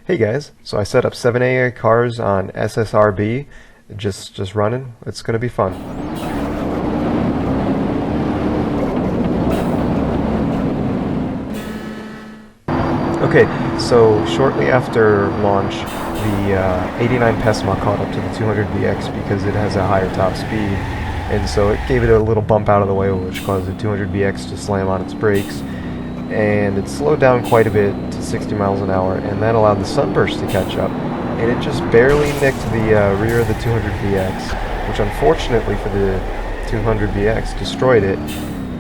Hey guys, so I set up 7AA cars on SSRB, just running. It's gonna be fun. Okay, so shortly after launch, the 89 Pesma caught up to the 200BX because it has a higher top speed, and so it gave it a little bump out of the way, which caused the 200BX to slam on its brakes, and it slowed down quite a bit to 60 miles an hour, and that allowed the Sunburst to catch up, and it just barely nicked the rear of the 200BX, which unfortunately for the 200BX destroyed it.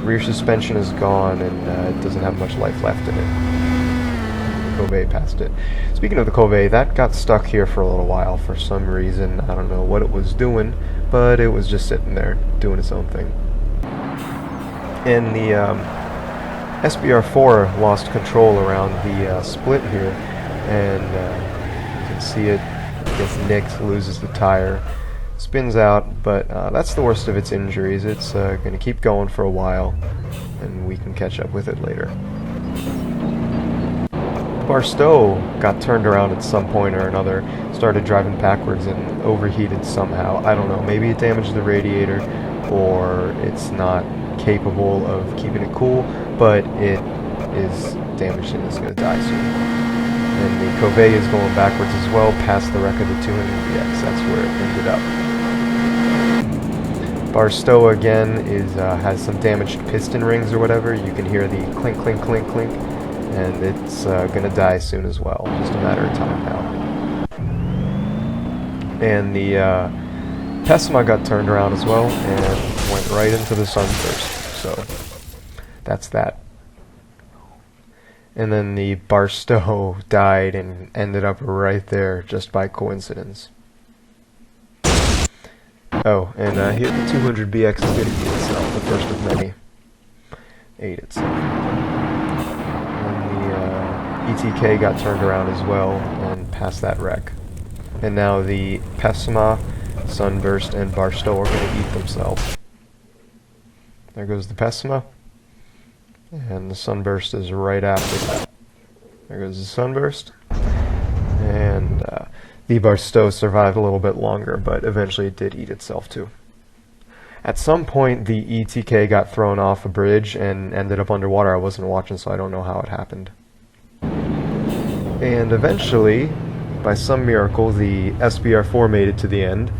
Rear suspension is gone, and it doesn't have much life left in it. Cove passed it. Speaking of the Cove, that got stuck here for a little while for some reason. I don't know what it was doing, but it was just sitting there doing its own thing. And the SBR4 lost control around the split here, and you can see it gets nicked, loses the tire, spins out, but that's the worst of its injuries. It's going to keep going for a while, and we can catch up with it later. Barstow got turned around at some point or another, started driving backwards and overheated somehow. I don't know, maybe it damaged the radiator or it's not capable of keeping it cool, but it is damaged and it's going to die soon. And the Cove is going backwards as well, past the wreck of the 200BX. That's where it ended up. Barstow again has some damaged piston rings or whatever. You can hear the clink, clink, clink, clink. And it's going to die soon as well, just a matter of time now. And the Pesma got turned around as well and went right into the Sunburst, so that's that. And then the Barstow died and ended up right there just by coincidence. Oh, and here the 200BX is going to eat itself, the first of many. Ate itself. ETK got turned around as well and passed that wreck. And now the Pesma, Sunburst, and Barstow are going to eat themselves. There goes the Pesma, and the Sunburst is right after that. There goes the Sunburst, and the Barstow survived a little bit longer, but eventually it did eat itself too. At some point, the ETK got thrown off a bridge and ended up underwater. I wasn't watching, so I don't know how it happened. And eventually, by some miracle, the SBR4 made it to the end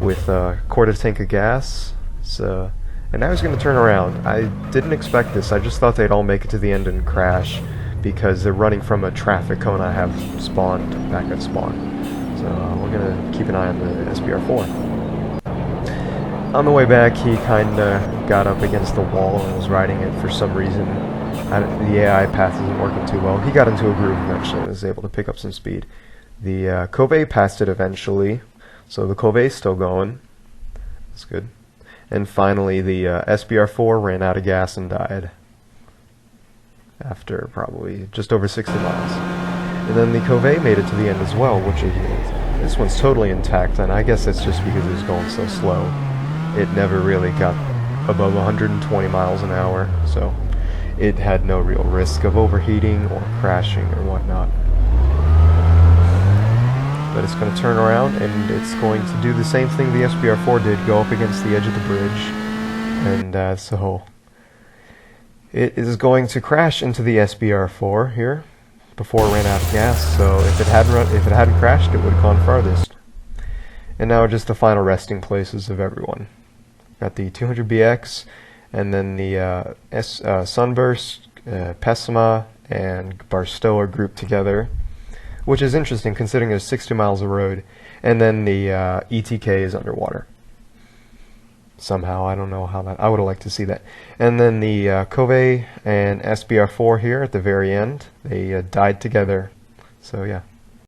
with a quarter tank of gas. So, and now he's going to turn around. I didn't expect this. I just thought they'd all make it to the end and crash because they're running from a traffic cone I have spawned back at spawn. So we're going to keep an eye on the SBR4. On the way back, he kind of got up against the wall and was riding it for some reason. The AI path isn't working too well. He got into a groove eventually and was able to pick up some speed. The Cove passed it eventually, so the Cove is still going. That's good. And finally, the SBR4 ran out of gas and died after probably just over 60 miles. And then the Cove made it to the end as well, which is this one's totally intact, and I guess it's just because it was going so slow. It never really got above 120 miles an hour, so it had no real risk of overheating or crashing or whatnot. But it's going to turn around and it's going to do the same thing the SBR4 did, go up against the edge of the bridge, and so it is going to crash into the SBR4 here before it ran out of gas. So if it hadn't crashed, it would have gone farthest. And now just the final resting places of everyone. Got the 200BX, and then the Sunburst, Pesma, and Barstow are grouped together, which is interesting considering there's 60 miles of road, and then the ETK is underwater. Somehow, I don't know how that, I would have liked to see that. And then the Cove and SBR4 here at the very end, they died together. So yeah.